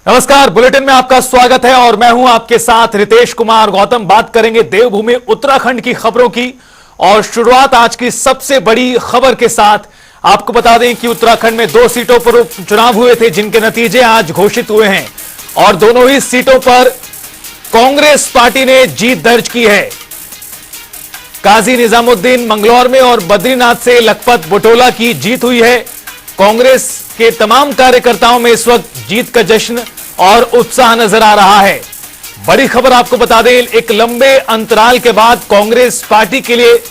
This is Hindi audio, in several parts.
नमस्कार, बुलेटिन में आपका स्वागत है और मैं हूं आपके साथ रितेश कुमार गौतम। बात करेंगे देवभूमि उत्तराखंड की खबरों की और शुरुआत आज की सबसे बड़ी खबर के साथ। आपको बता दें कि उत्तराखंड में 2 सीटों पर चुनाव हुए थे जिनके नतीजे आज घोषित हुए हैं और दोनों ही सीटों पर कांग्रेस पार्टी ने जीत दर्ज की है। काजी निजामुद्दीन मंगलौर में और बद्रीनाथ से लखपत बुटोला की जीत हुई है। कांग्रेस के तमाम कार्यकर्ताओं में इस वक्त जीत का जश्न और उत्साह नजर आ रहा है। बड़ी खबर आपको बता दें, एक लंबे अंतराल के बाद कांग्रेस पार्टी के लिए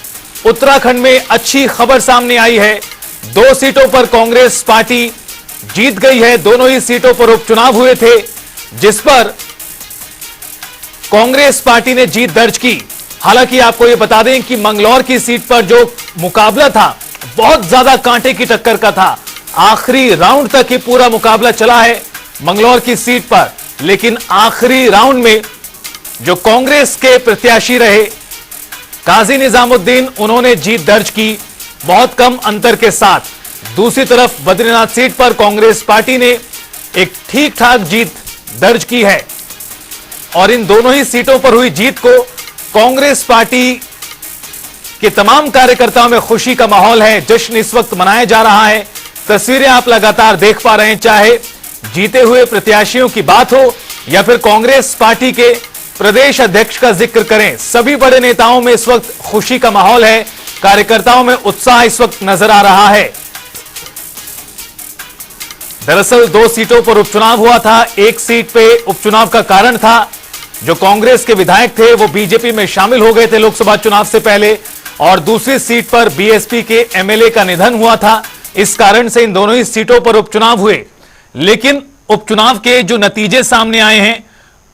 उत्तराखंड में अच्छी खबर सामने आई है। 2 सीटों पर कांग्रेस पार्टी जीत गई है। दोनों ही सीटों पर उपचुनाव हुए थे जिस पर कांग्रेस पार्टी ने जीत दर्ज की। हालांकि आपको यह बता दें कि मंगलौर की सीट पर जो मुकाबला था बहुत ज्यादा कांटे की टक्कर का था। आखिरी राउंड तक ही पूरा मुकाबला चला है मंगलौर की सीट पर, लेकिन आखिरी राउंड में जो कांग्रेस के प्रत्याशी रहे काजी निजामुद्दीन, उन्होंने जीत दर्ज की बहुत कम अंतर के साथ। दूसरी तरफ बद्रीनाथ सीट पर कांग्रेस पार्टी ने एक ठीक ठाक जीत दर्ज की है और इन दोनों ही सीटों पर हुई जीत को कांग्रेस पार्टी के तमाम कार्यकर्ताओं में खुशी का माहौल है। जश्न इस वक्त मनाया जा रहा है। तस्वीरें आप लगातार देख पा रहे हैं, चाहे जीते हुए प्रत्याशियों की बात हो या फिर कांग्रेस पार्टी के प्रदेश अध्यक्ष का जिक्र करें, सभी बड़े नेताओं में इस वक्त खुशी का माहौल है। कार्यकर्ताओं में उत्साह इस वक्त नजर आ रहा है। दरअसल 2 सीटों पर उपचुनाव हुआ था। एक सीट पे उपचुनाव का कारण था जो कांग्रेस के विधायक थे वो बीजेपी में शामिल हो गए थे लोकसभा चुनाव से पहले, और दूसरी सीट पर बीएसपी के एमएलए का निधन हुआ था। इस कारण से इन दोनों ही सीटों पर उपचुनाव हुए, लेकिन उपचुनाव के जो नतीजे सामने आए हैं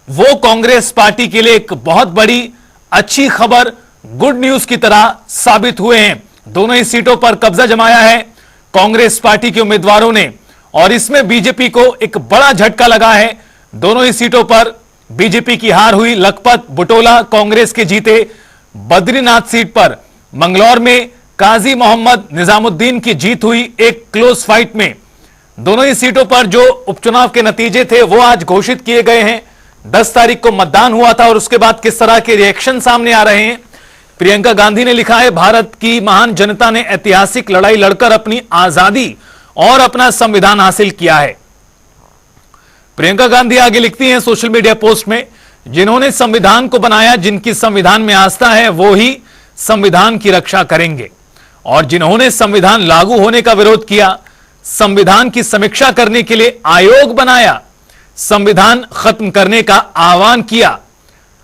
वो कांग्रेस पार्टी के लिए एक बहुत बड़ी अच्छी खबर, गुड न्यूज की तरह साबित हुए हैं। दोनों ही सीटों पर कब्जा जमाया है कांग्रेस पार्टी के उम्मीदवारों ने और इसमें बीजेपी को एक बड़ा झटका लगा है। दोनों ही सीटों पर बीजेपी की हार हुई। लखपत बुटोला कांग्रेस के जीते। बद्रीनाथ सीट पर मंगलौर में काजी मोहम्मद निजामुद्दीन की जीत हुई एक क्लोज फाइट में। दोनों ही सीटों पर जो उपचुनाव के नतीजे थे वो आज घोषित किए गए हैं। 10 तारीख को मतदान हुआ था और उसके बाद किस तरह के रिएक्शन सामने आ रहे हैं। प्रियंका गांधी ने लिखा है, भारत की महान जनता ने ऐतिहासिक लड़ाई लड़कर अपनी आजादी और अपना संविधान हासिल किया है। प्रियंका गांधी आगे लिखती हैं सोशल मीडिया पोस्ट में, जिन्होंने संविधान को बनाया, जिनकी संविधान में आस्था है, वो ही संविधान की रक्षा करेंगे, और जिन्होंने संविधान लागू होने का विरोध किया, संविधान की समीक्षा करने के लिए आयोग बनाया, संविधान खत्म करने का आह्वान किया,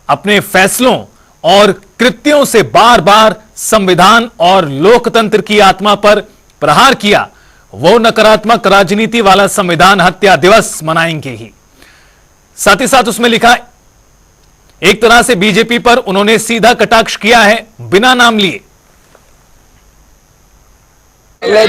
अपने फैसलों और कृत्यों से बार बार संविधान और लोकतंत्र की आत्मा पर प्रहार किया, वो नकारात्मक राजनीति वाला संविधान हत्या दिवस मनाएंगे ही। साथ ही साथ उसमें लिखा, एक तरह से बीजेपी पर उन्होंने सीधा कटाक्ष किया है बिना नाम लिए। ये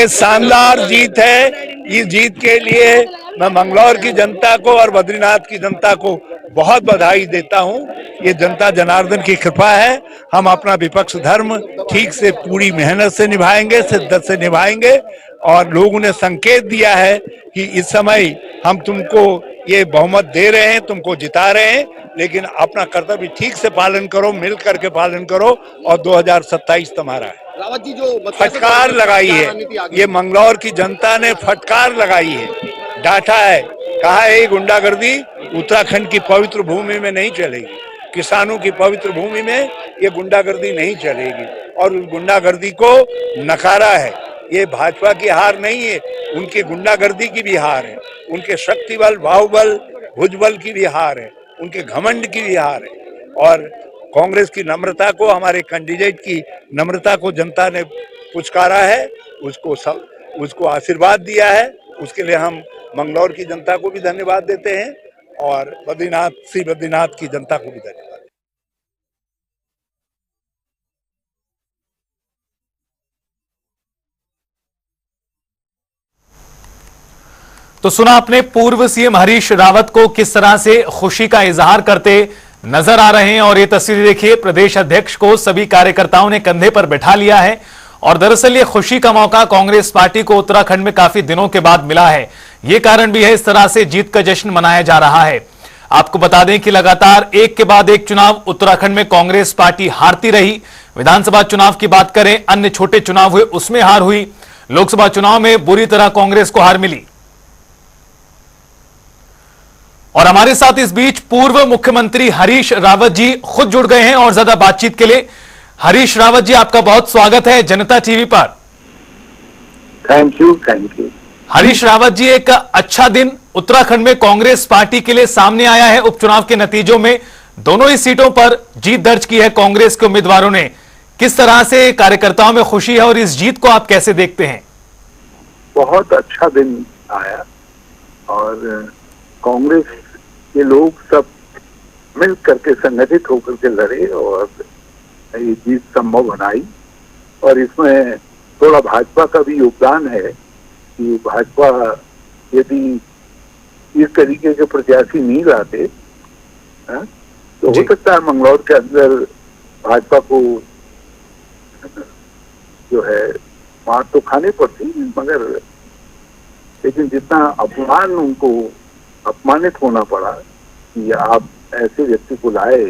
शानदार जीत है। इस जीत के लिए मैं मंगलौर की जनता को और बद्रीनाथ की जनता को बहुत बधाई देता हूं। ये जनता जनार्दन की कृपा है। हम अपना विपक्ष धर्म ठीक से पूरी मेहनत से निभाएंगे, शिद्दत से निभाएंगे, और लोगों ने संकेत दिया है कि इस समय हम तुमको ये बहुमत दे रहे हैं, तुमको जिता रहे हैं, लेकिन अपना कर्तव्य ठीक से पालन करो, मिल करके पालन करो, और 2027 तुम्हारा है। रावत जी जो फटकार लगाई है, ये मंगलौर की जनता ने फटकार लगाई है, डांटा है, कहा है ये गुंडागर्दी उत्तराखंड की पवित्र भूमि में नहीं चलेगी, किसानों की पवित्र भूमि में ये गुंडागर्दी नहीं चलेगी, और उस गुंडागर्दी को नकारा है। ये भाजपा की हार नहीं है, उनकी गुंडागर्दी की भी हार है, उनके शक्ति बल, बाहुबल, भुजबल की भी हार है, उनके घमंड की भी हार है। और कांग्रेस की नम्रता को, हमारे कैंडिडेट की नम्रता को जनता ने पुचकारा है, उसको आशीर्वाद दिया है। उसके लिए हम मंगलौर की जनता को भी धन्यवाद देते हैं और बद्रीनाथ की जनता को भी धन्यवाद। तो सुना आपने पूर्व सीएम हरीश रावत को किस तरह से खुशी का इजहार करते नजर आ रहे हैं, और ये तस्वीर देखिए, प्रदेश अध्यक्ष को सभी कार्यकर्ताओं ने कंधे पर बैठा लिया है। और दरअसल ये खुशी का मौका कांग्रेस पार्टी को उत्तराखंड में काफी दिनों के बाद मिला है। ये कारण भी है इस तरह से जीत का जश्न मनाया जा रहा है। आपको बता दें कि लगातार एक के बाद एक चुनाव उत्तराखंड में कांग्रेस पार्टी हारती रही। विधानसभा चुनाव की बात करें, अन्य छोटे चुनाव हुए उसमें हार हुई। लोकसभा चुनाव में बुरी तरह कांग्रेस को हार मिली। और हमारे साथ इस बीच पूर्व मुख्यमंत्री हरीश रावत जी खुद जुड़ गए हैं और ज्यादा बातचीत के लिए। हरीश रावत जी, आपका बहुत स्वागत है जनता टीवी पर। Thank you. हरीश रावत जी, एक अच्छा दिन उत्तराखंड में कांग्रेस पार्टी के लिए सामने आया है। उपचुनाव के नतीजों में दोनों ही सीटों पर जीत दर्ज की है कांग्रेस के उम्मीदवारों ने। किस तरह से कार्यकर्ताओं में खुशी है और इस जीत को आप कैसे देखते हैं? बहुत अच्छा दिन आया और कांग्रेस के लोग सब मिल करके संगठित होकर के लड़े और ये जीत संभव बनाई। और इसमें थोड़ा भाजपा का भी योगदान है कि भाजपा यदि इस तरीके के प्रत्याशी नहीं लाते तो हो सकता है मंगलौर के अंदर भाजपा को जो है मार तो खाने पड़ती, मगर लेकिन जितना अपमान उनको अपमानित होना पड़ा कि आप ऐसे व्यक्ति को लाए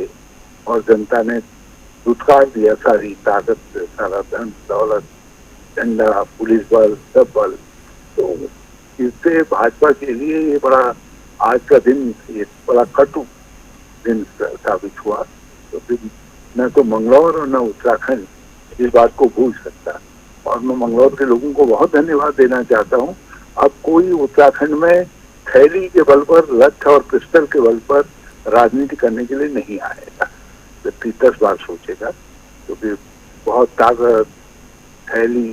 और जनता ने दुत्कार दिया, सारी ताकत, सारा धन दौलत, झंडा, पुलिस बल, सब बल, तो इससे भाजपा के लिए ये बड़ा आज का दिन ये बड़ा कटु दिन साबित हुआ। तो फिर न तो मंगलौर और न उत्तराखंड इस बात को भूल सकता। और मैं मंगलौर के लोगों को बहुत धन्यवाद देना चाहता हूँ। अब कोई उत्तराखंड में थैली के बल पर, लठ और पिस्टल के बल पर राजनीति करने के लिए नहीं आएगा। जबकि 10 बार सोचेगा तो फिर बहुत ताकत, थैली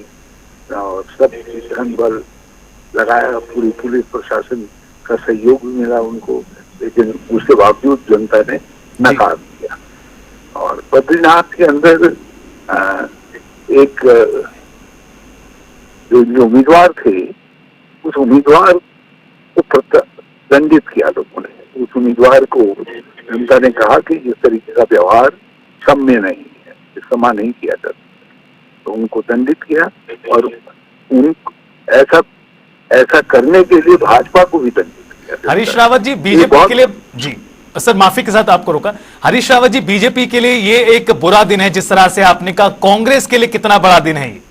और सब धन बल लगाया, पूरी पुलिस प्रशासन का सहयोग भी मिला उनको, लेकिन उसके बावजूद जनता ने नकार दिया। और बद्रीनाथ के अंदर एक जो उम्मीदवार थे, उस उम्मीदवार को दंडित किया लोगों ने। उस उम्मीदवार को जनता ने कहा कि इस तरीके का व्यवहार क्षम्य नहीं है, क्षमा नहीं किया जाता, तो उनको दंडित किया। और उन ऐसा करने के लिए भाजपा को भी दंडित किया। हरीश रावत जी, बीजेपी के लिए, जी सर माफी के साथ आपको रोका। हरीश रावत जी, बीजेपी के लिए ये एक बुरा दिन है जिस तरह से आपने कहा, कांग्रेस के लिए कितना बड़ा दिन है ये?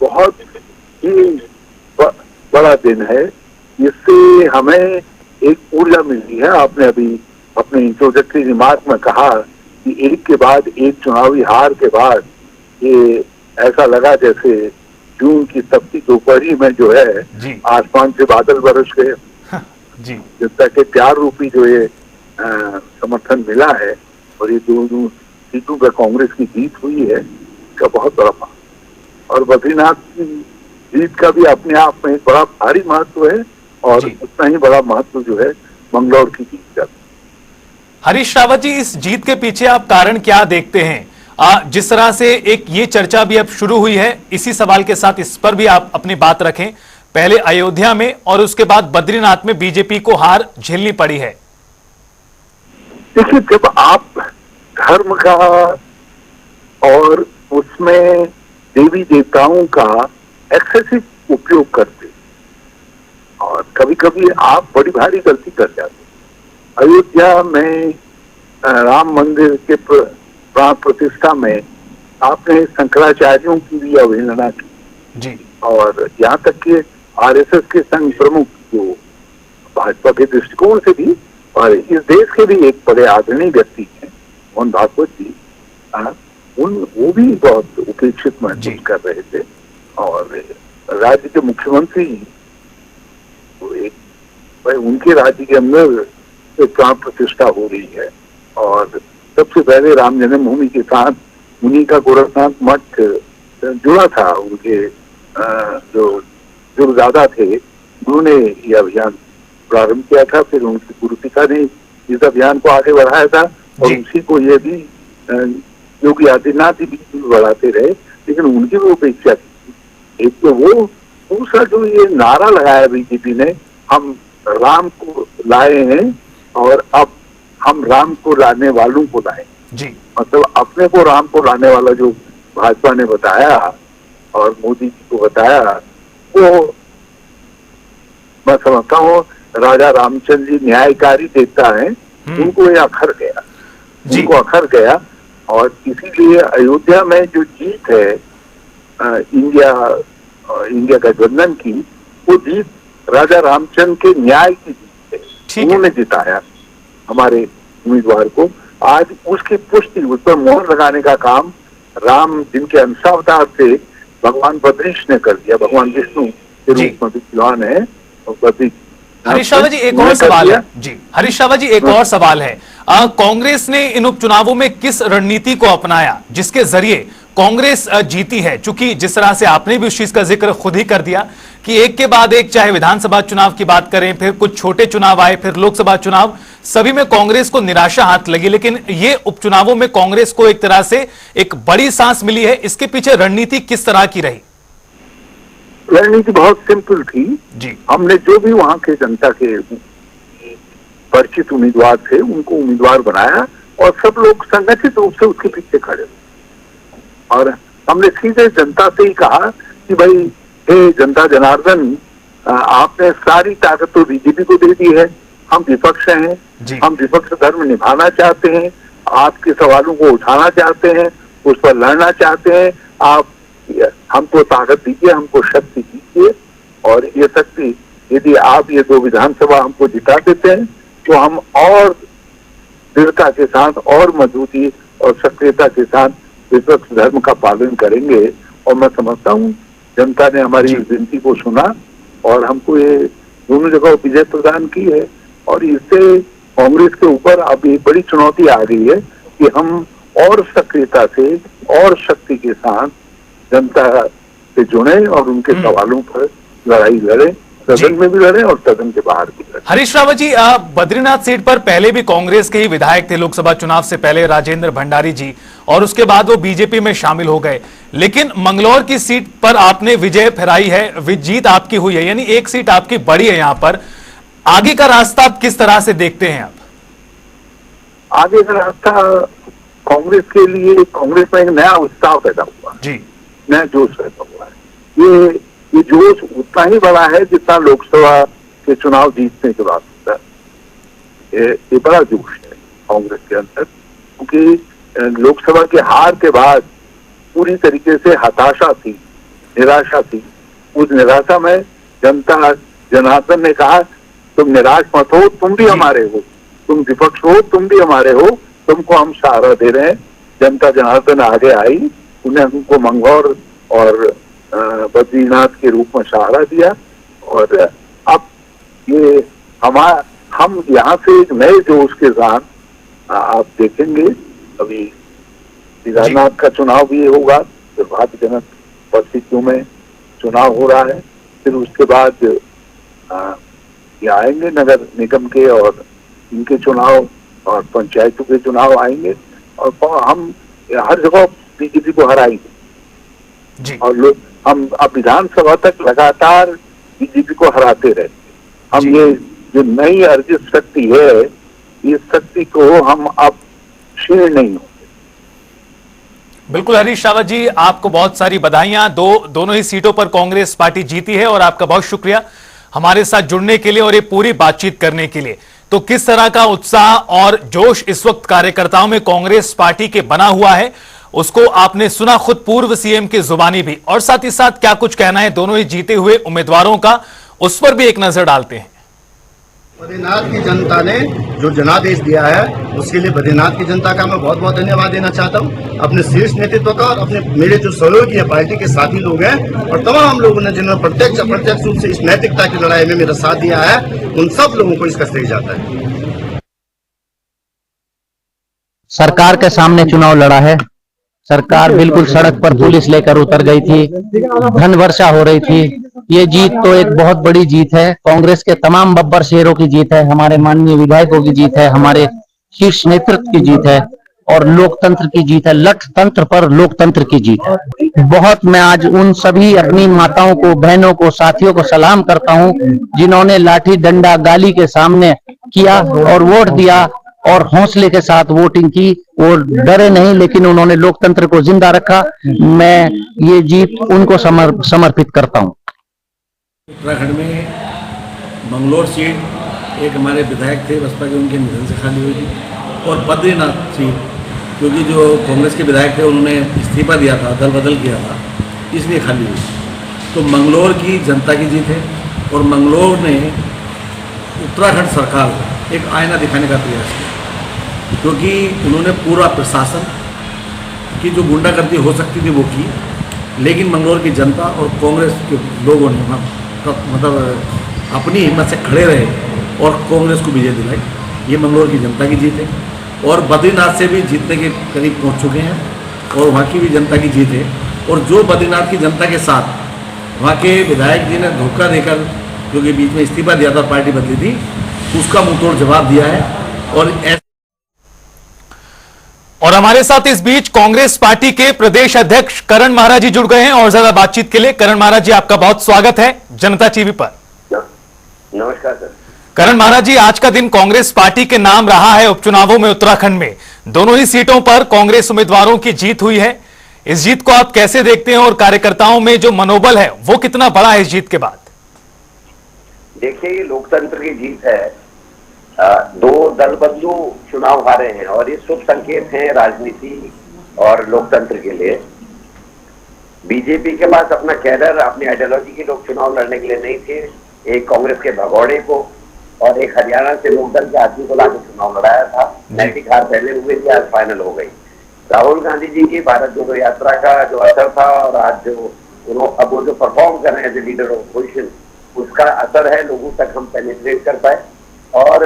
बहुत ही बड़ा दिन है। इससे हमें एक ऊर्जा मिलती है। आपने अभी अपने इंट्रोडक्टरी रिमार्क में कहा कि एक के बाद एक चुनावी हार के बाद ये ऐसा लगा जैसे जून की तपती दोपहरी में जो है आसमान से बादल बरस गए। जनता के प्यार रूपी जो ये समर्थन मिला है और ये दोनों सीटों पर कांग्रेस की जीत हुई है, इसका बहुत बड़ा महत्व। और बद्रीनाथ की जीत का भी अपने आप में एक बड़ा भारी महत्व है और उतना ही बड़ा महत्व जो है मंगलौर की जीत का। हरीश रावत जी, इस जीत के पीछे आप कारण क्या देखते हैं? जिस तरह से एक ये चर्चा भी अब शुरू हुई है, इसी सवाल के साथ इस पर भी आप अपनी बात रखें। पहले अयोध्या में और उसके बाद बद्रीनाथ में बीजेपी को हार झेलनी पड़ी है। देखिए, जब आप धर्म का और उसमें देवी देवताओं का एक्सेसिव उपयोग करते और कभी कभी आप बड़ी भारी गलती कर जाते। अयोध्या में राम मंदिर के प्राण प्रतिष्ठा में आपने शंकराचार्यों की भी अवहेलना की जी। और यहाँ तक कि आरएसएस के संघ प्रमुख जो भाजपा के दृष्टिकोण से भी और इस देश के भी एक बड़े आदरणीय व्यक्ति हैं मोहन भागवत जी, वो भी बहुत उपेक्षित महसूस कर रहे थे। और राज्य के मुख्यमंत्री उनके राज्य के अंदर एक प्राण प्रतिष्ठा हो रही है और सबसे पहले राम जन्मभूमि के साथ उन्हीं का गोरखनाथ मठ जुड़ा था। उनके जो गुरुदादा थे उन्होंने ये अभियान प्रारंभ किया था, फिर उनकी गुरु पिता ने इस अभियान को आगे बढ़ाया था और उसी को ये भी योगी आदित्यनाथ भी बढ़ाते रहे, लेकिन उनकी भी उपेक्षा की। एक तो वो, दूसरा जो ये नारा लगाया बीजेपी ने, हम राम को लाए हैं और अब हम राम को लाने वालों को लाए जी। मतलब अपने को राम को लाने वाला जो भाजपा ने बताया और मोदी जी को बताया, वो मैं समझता हूँ राजा रामचंद्र जी न्यायकारी देवता है, उनको ये अखर गया, उनको अखर गया। और इसीलिए अयोध्या में जो जीत है इंडिया गठबंधन की, वो जीत राजा रामचंद्र के न्याय की जीत है। उन्होंने जिताया हमारे उम्मीदवार को। आज उसकी पुष्टि, उस पर मोहर लगाने का काम राम, जिनके अंशावतार से भगवान बद्रीश ने कर दिया, भगवान विष्णु के रूप में विद्वान है बद्रीश। हरीश रावत जी एक और सवाल है जी, हरीश रावत जी एक और सवाल है, कांग्रेस ने इन उपचुनावों में किस रणनीति को अपनाया जिसके जरिए कांग्रेस जीती है? चूंकि जिस तरह से आपने भी उस चीज का जिक्र खुद ही कर दिया कि एक के बाद एक, चाहे विधानसभा चुनाव की बात करें, फिर कुछ छोटे चुनाव आए, फिर लोकसभा चुनाव, सभी में कांग्रेस को निराशा हाथ लगी, लेकिन ये उपचुनावों में कांग्रेस को एक तरह से एक बड़ी सांस मिली है। इसके पीछे रणनीति किस तरह की रही? रणनीति बहुत सिंपल थी जी। हमने जो भी वहां के जनता के परिचित उम्मीदवार थे उनको उम्मीदवार बनाया और सब लोग संगठित रूप से उसके पीछे खड़े हुए। और हमने सीधे जनता से ही कहा कि भाई, हे जनता जनार्दन, आपने सारी ताकत तो बीजेपी को दे दी है, हम विपक्ष हैं, हम विपक्ष धर्म निभाना चाहते हैं, आपके सवालों को उठाना चाहते हैं, उस पर लड़ना चाहते हैं, आप हमको ताकत दीजिए, हमको शक्ति दीजिए। और ये शक्ति, यदि आप ये 2 विधानसभा हमको जिता देते हैं तो हम और दृढ़ता के साथ और मजबूती और सक्रियता के साथ विपक्ष धर्म का पालन करेंगे। और मैं समझता हूँ जनता ने हमारी विनती को सुना और हमको ये दोनों जगह विजय प्रदान की है। और इससे कांग्रेस के ऊपर अब एक बड़ी चुनौती आ गई है कि हम और सक्रियता से और शक्ति के साथ जनता से जुड़े और उनके सवालों पर लड़ाई लड़े, सदन में भी लड़े और सदन के बाहर भी लड़े। हरीश रावत जी, बद्रीनाथ सीट पर पहले भी कांग्रेस के ही विधायक थे, लोकसभा चुनाव से पहले राजेंद्र भंडारी जी, और उसके बाद वो बीजेपी में शामिल हो गए। लेकिन मंगलौर की सीट पर आपने विजय फहराई है, जीत आपकी हुई है, यानी एक सीट आपकी बड़ी है। यहाँ पर आगे का रास्ता आप किस तरह से देखते हैं? आप आगे का रास्ता कांग्रेस के लिए, कांग्रेस में एक नया उत्साह पैदा हुआ जी, नया जोश पैदा हुआ है। ये जोश उतना ही बड़ा है जितना लोकसभा के चुनाव जीतने के बाद होता है। ये बड़ा जोश है कांग्रेस के अंदर, क्योंकि लोकसभा के हार के बाद पूरी तरीके से हताशा थी, निराशा थी। उस निराशा में जनता जनार्दन ने कहा, तुम निराश मत हो, तुम भी हमारे हो, तुम विपक्ष हो, तुम भी हमारे हो, तुमको हम सहारा दे रहे हैं। जनता जनार्दन आगे आई, उन्हें हमको मंगलौर और बद्रीनाथ के रूप में सहारा दिया। और अब ये हम यहाँ से एक नए जोश के साथ आप देखेंगे, अभी केदारनाथ का चुनाव भी होगा, दुर्भाग्यजनक परिस्थितियों में चुनाव हो रहा है। फिर उसके बाद ये आएंगे नगर निगम के और इनके चुनाव और पंचायतों के चुनाव आएंगे और हम हर जगह बीजेपी को हराएंगे जी। और हम अब विधानसभा तक लगातार बीजेपी को हराते रहेंगे। हम ये जो नई अर्जित शक्ति है, इस शक्ति को हम अब क्षीण नहीं होंगे। बिल्कुल हरीश रावत जी, आपको बहुत सारी बधाइयां। दोनों ही सीटों पर कांग्रेस पार्टी जीती है और आपका बहुत शुक्रिया हमारे साथ जुड़ने के लिए और ये पूरी बातचीत करने के लिए। तो किस तरह का उत्साह और जोश इस वक्त कार्यकर्ताओं में कांग्रेस पार्टी के बना हुआ है, उसको आपने सुना खुद पूर्व सीएम की जुबानी भी, और साथ ही साथ क्या कुछ कहना है दोनों ही जीते हुए उम्मीदवारों का, उस पर भी एक नजर डालते हैं। बद्रीनाथ की जनता ने जो जनादेश दिया है, उसके लिए बद्रीनाथ की जनता का मैं बहुत बहुत धन्यवाद देना चाहता हूं, अपने शीर्ष नेतृत्व का और अपने मेरे जो सहयोगी है, पार्टी के साथी लोग हैं और तमाम लोगों ने जिन्होंने प्रत्यक्ष अप्रत्यक्ष रूप से इस नैतिकता की लड़ाई में मेरा साथ दिया है, उन सब लोगों को इसका श्रेय जाता है। सरकार के सामने चुनाव लड़ा है, सरकार बिल्कुल सड़क पर पुलिस लेकर उतर गई थी, धन वर्षा हो रही थी। ये जीत तो एक बहुत बड़ी जीत है, कांग्रेस के तमाम बब्बर शेरों की जीत है, हमारे माननीय विधायकों की जीत है, हमारे शीर्ष नेतृत्व की जीत है और लोकतंत्र की जीत है, लठतंत्र पर लोकतंत्र की जीत है। बहुत मैं आज उन सभी अपनी माताओं को, बहनों को, साथियों को सलाम करता हूं जिन्होंने लाठी डंडा गाली के सामने किया और वोट दिया और हौसले के साथ वोटिंग की। वो डरे नहीं, लेकिन उन्होंने लोकतंत्र को जिंदा रखा। मैं ये जीत उनको समर्पित करता हूं। उत्तराखंड में मंगलौर सीट एक हमारे विधायक थे बसपा के, उनके निधन से खाली हुई थी, और बद्रीनाथ सीट क्योंकि जो कांग्रेस के विधायक थे उन्होंने इस्तीफा दिया था, दल बदल किया था, इसलिए खाली हुई। तो मंगलौर की जनता की जीत है और मंगलौर ने उत्तराखंड सरकार को एक आईना दिखाने का प्रयास किया, क्योंकि उन्होंने पूरा प्रशासन की जो गुंडागर्दी हो सकती थी वो की, लेकिन मंगलौर की जनता और कांग्रेस के लोगों ने मतलब अपनी हिम्मत से खड़े रहे और कांग्रेस को विजय दिलाई। ये मंगलौर की जनता की जीत है और बद्रीनाथ से भी जीतने के करीब पहुंच चुके हैं और वहाँ की भी जनता की जीत है। और जो बद्रीनाथ की जनता के साथ वहाँ के विधायक जी ने धोखा देकर, क्योंकि बीच में इस्तीफा दिया था, पार्टी बदली थी, उसका मुंहतोड़ जवाब दिया है। और हमारे साथ इस बीच कांग्रेस पार्टी के प्रदेश अध्यक्ष करण महाराज जी जुड़ गए हैं और ज्यादा बातचीत के लिए। करण महाराज जी, आपका बहुत स्वागत है जनता टीवी पर। नमस्कार सर। करण महाराज जी, आज का दिन कांग्रेस पार्टी के नाम रहा है उपचुनावों में। उत्तराखंड में दोनों ही सीटों पर कांग्रेस उम्मीदवारों की जीत हुई है। इस जीत को आप कैसे देखते हैं और कार्यकर्ताओं में जो मनोबल है वो कितना बड़ा है इस जीत के बाद? देखिए, ये लोकतंत्र की जीत है। दो दल बंधु चुनाव हारे हैं और ये शुभ संकेत है राजनीति और लोकतंत्र के लिए। बीजेपी के पास अपना कैडर, अपनी आइडियोलॉजी के लोग चुनाव लड़ने के लिए नहीं थे। एक कांग्रेस के भगौड़े को और एक हरियाणा से लोकदल के आदमी को लाकर चुनाव लड़ाया था। नैतिक हार पहले हुए थी, आज फाइनल हो गई। राहुल गांधी जी की भारत जोड़ो यात्रा का जो असर था और आज जो अब वो जो परफॉर्म कर रहे हैं एज लीडर ऑफ अपोजिशन, उसका असर है, लोगों तक हम पेनिट्रेट कर पाए। और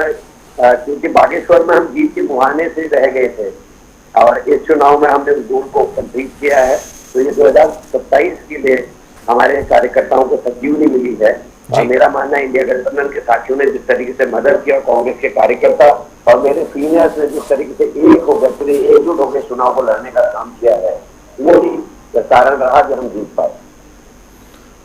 क्योंकि बागेश्वर में हम जीत के मुहाने से रह गए थे और इस चुनाव में हमने उस गोल को कंप्लीट किया है, तो ये 2027 के लिए हमारे कार्यकर्ताओं को संजीवनी मिली है। और मेरा मानना है इंडिया गठबंधन के साथियों ने जिस तरीके से मदद किया, कांग्रेस के कार्यकर्ता और मेरे सीनियर्स ने जिस तरीके से एकजुट होकर चुनाव को लड़ने का काम किया है, वो ही कारण रहा जो हम जीत पाए।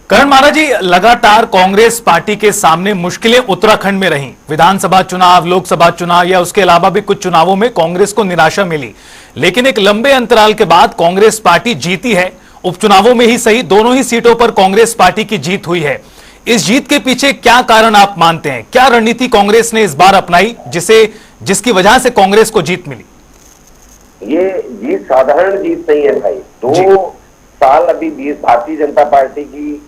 करण महाराज जी, लगातार कांग्रेस पार्टी के सामने मुश्किलें उत्तराखंड में रहीं। विधानसभा चुनाव, लोकसभा चुनाव या उसके अलावा भी कुछ चुनावों में कांग्रेस को निराशा मिली, लेकिन एक लंबे अंतराल के बाद कांग्रेस पार्टी जीती है। उपचुनावों में ही सही, दोनों ही सीटों पर कांग्रेस पार्टी की जीत हुई है। इस जीत के पीछे क्या कारण आप मानते हैं? क्या रणनीति कांग्रेस ने इस बार अपनाई जिसकी वजह से कांग्रेस को जीत मिली? ये जीत साधारण जीत नहीं है भाई। 2 साल अभी भारतीय जनता पार्टी की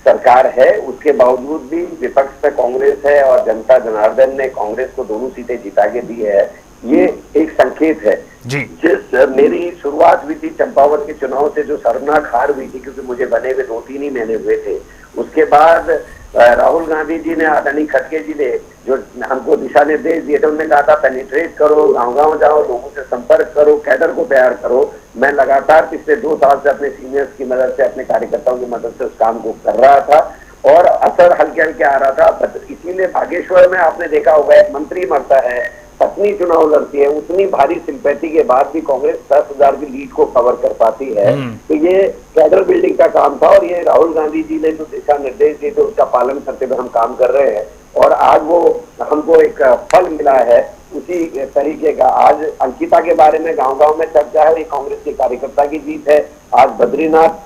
सरकार है, उसके बावजूद भी विपक्ष में कांग्रेस है और जनता जनार्दन ने कांग्रेस को दोनों सीटें जिता के दी है। ये एक संकेत है जी। जिस मेरी शुरुआत हुई थी चंपावत के चुनाव से, जो शर्मनाक हार हुई थी, क्योंकि मुझे बने हुए 2-3 ही महीने हुए थे। उसके बाद राहुल गांधी जी ने, आदरणीय खड़गे जी ने जो हमको दिशा निर्देश दिए थे, उन्होंने कहा था पेनिट्रेट करो, गांव-गांव जाओ, लोगों से संपर्क करो, कैडर को तैयार करो। मैं लगातार पिछले 2 साल से अपने सीनियर्स की मदद से, अपने कार्यकर्ताओं की मदद से उस काम को कर रहा था और असर हल्के हल्के आ रहा था। इसीलिए बागेश्वर में आपने देखा होगा, एक मंत्री मरता है, पत्नी चुनाव लड़ती है, उतनी भारी सिंपैथी के बाद भी कांग्रेस 10,000 की लीड को कवर कर पाती है। तो ये कैडर बिल्डिंग का काम था और ये राहुल गांधी जी ने जो दिशा निर्देश दिए थे उसका पालन करते हुए हम काम कर रहे हैं और आज वो हमको एक फल मिला है उसी तरीके का। आज अंकिता के बारे में गांव-गांव में चर्चा है, ये कांग्रेस के कार्यकर्ता की जीत है। आज बद्रीनाथ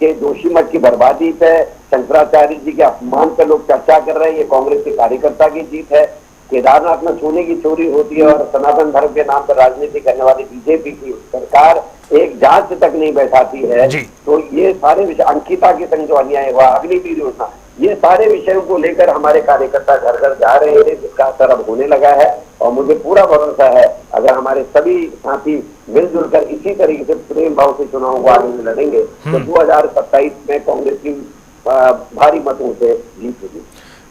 के जोशीमठ की बर्बादी पे, शंकराचार्य जी के अपमान पे लोग चर्चा कर रहे हैं, ये कांग्रेस के कार्यकर्ता की जीत है। केदारनाथ में सोने की चोरी होती है और सनातन धर्म के नाम पर राजनीति करने वाली बीजेपी की सरकार एक जांच तक नहीं बैठाती है। तो ये सारे विषय, अंकिता के संग जो अन्याय हुआ, अग्निवीर योजना, ये सारे विषयों को लेकर हमारे कार्यकर्ता घर घर जा रहे हैं, जिसका असर अब होने लगा है। और मुझे पूरा भरोसा है अगर हमारे सभी साथी मिलजुल कर इसी तरीके से प्रेम भाव से चुनाव को आगे में लड़ेंगे तो 2027 में कांग्रेस की भारी मतों से जीत होगी।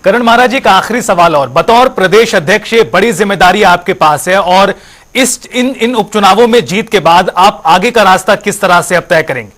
करण महाराज, एक आखिरी सवाल और, बतौर प्रदेश अध्यक्ष ये बड़ी जिम्मेदारी आपके पास है और इन उपचुनावों में जीत के बाद आप आगे का रास्ता किस तरह से अब तय करेंगे?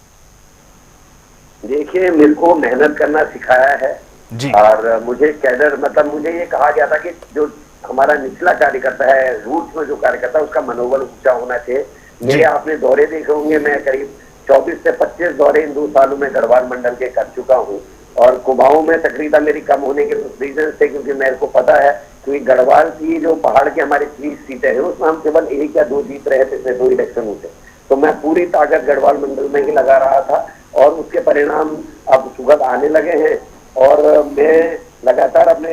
देखिए, मेरे को मेहनत करना सिखाया है जी। और मुझे कैडर, मतलब मुझे ये कहा गया था कि जो हमारा निचला कार्यकर्ता है, रूट्स में जो कार्यकर्ता है, उसका मनोबल ऊंचा होना चाहिए। मेरे आपने दौरे देखे होंगे, मैं करीब 24 से 25 दौरे इन 2 सालों में गढ़वाल मंडल के कर चुका हूँ और कुमाऊं में सक्रियता मेरी कम होने के कुछ रीजन थे, क्योंकि मेरे को पता है कि गढ़वाल की जो पहाड़ की हमारी 30 सीटें हैं उसमें हम केवल 1 या 2 जीत रहे थे, पिछले 2 इलेक्शन हुए। तो मैं पूरी ताकत गढ़वाल मंडल में ही लगा रहा था और उसके परिणाम अब सुगत आने लगे हैं। और मैं लगातार अपने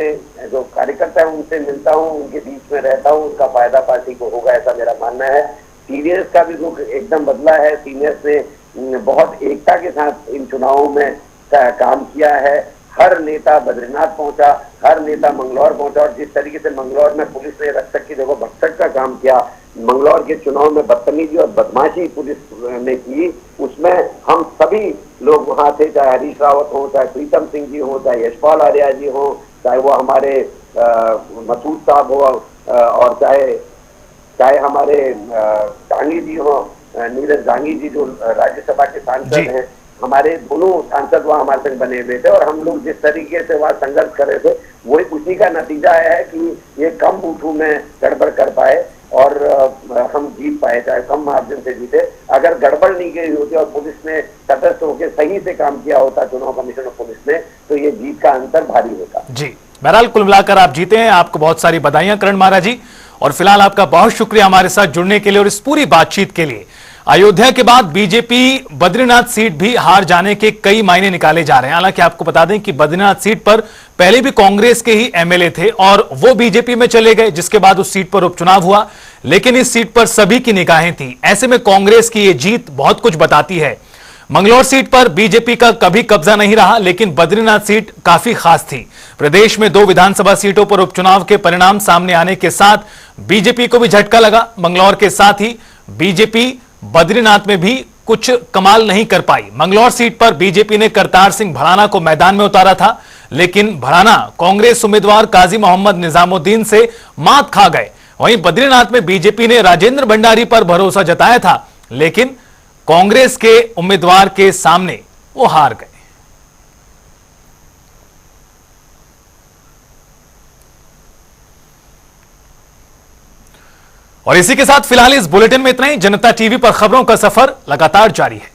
जो कार्यकर्ता है उनसे मिलता हूँ, उनके बीच में रहता हूँ, उसका फायदा पार्टी को होगा ऐसा मेरा मानना है। सीनियर्स का भी रुख एकदम बदला है। सीनियर्स ने बहुत एकता के साथ इन चुनावों में काम किया है। हर नेता बद्रीनाथ पहुंचा, हर नेता मंगलौर पहुंचा, और जिस तरीके से मंगलौर में पुलिस ने रक्षक की जगह भक्षक का काम किया, मंगलौर के चुनाव में बदतमीजी और बदमाशी पुलिस ने की, उसमें हम सभी लोग वहां थे, चाहे हरीश रावत हो, चाहे प्रीतम सिंह जी हो, चाहे यशपाल आर्या जी हो, चाहे वो हमारे मसूद साहब हो, और चाहे हमारे जांगी जी हो, नीरज जांगी जी जो राज्यसभा के सांसद हैं, हमारे दोनों सांसद वहाँ हमारे संग बने हुए थे, और हम लोग जिस तरीके से वहाँ संघर्ष कर रहे थे वही उसी का नतीजा है कि ये कम बूथों में गड़बड़ कर पाए और हम जीत पाए, चाहे कम मार्जिन से जीते। अगर गड़बड़ नहीं की होती और पुलिस ने तटस्थ होकर सही से काम किया होता, चुनाव कमीशन और पुलिस ने, तो ये जीत का अंतर भारी होता। जी, बहरहाल कुल मिलाकर आप जीते हैं, आपको बहुत सारी बधाइयां करण महाराज जी, और फिलहाल आपका बहुत शुक्रिया हमारे साथ जुड़ने के लिए और इस पूरी बातचीत के लिए। अयोध्या के बाद बीजेपी बद्रीनाथ सीट भी हार जाने के कई मायने निकाले जा रहे हैं। हालांकि आपको बता दें कि बद्रीनाथ सीट पर पहले भी कांग्रेस के ही एमएलए थे और वो बीजेपी में चले गए, जिसके बाद उस सीट पर उपचुनाव हुआ, लेकिन इस सीट पर सभी की निगाहें थी। ऐसे में कांग्रेस की ये जीत बहुत कुछ बताती है। मंगलौर सीट पर बीजेपी का कभी कब्जा नहीं रहा, लेकिन बद्रीनाथ सीट काफी खास थी। प्रदेश में 2 विधानसभा सीटों पर उपचुनाव के परिणाम सामने आने के साथ बीजेपी को भी झटका लगा। मंगलौर के साथ ही बीजेपी बद्रीनाथ में भी कुछ कमाल नहीं कर पाई। मंगलौर सीट पर बीजेपी ने करतार सिंह भड़ाना को मैदान में उतारा था, लेकिन भड़ाना कांग्रेस उम्मीदवार काजी मोहम्मद निजामुद्दीन से मात खा गए। वहीं बद्रीनाथ में बीजेपी ने राजेंद्र भंडारी पर भरोसा जताया था, लेकिन कांग्रेस के उम्मीदवार के सामने वो हार गए। और इसी के साथ फिलहाल इस बुलेटिन में इतना ही। जनता टीवी पर खबरों का सफर लगातार जारी है।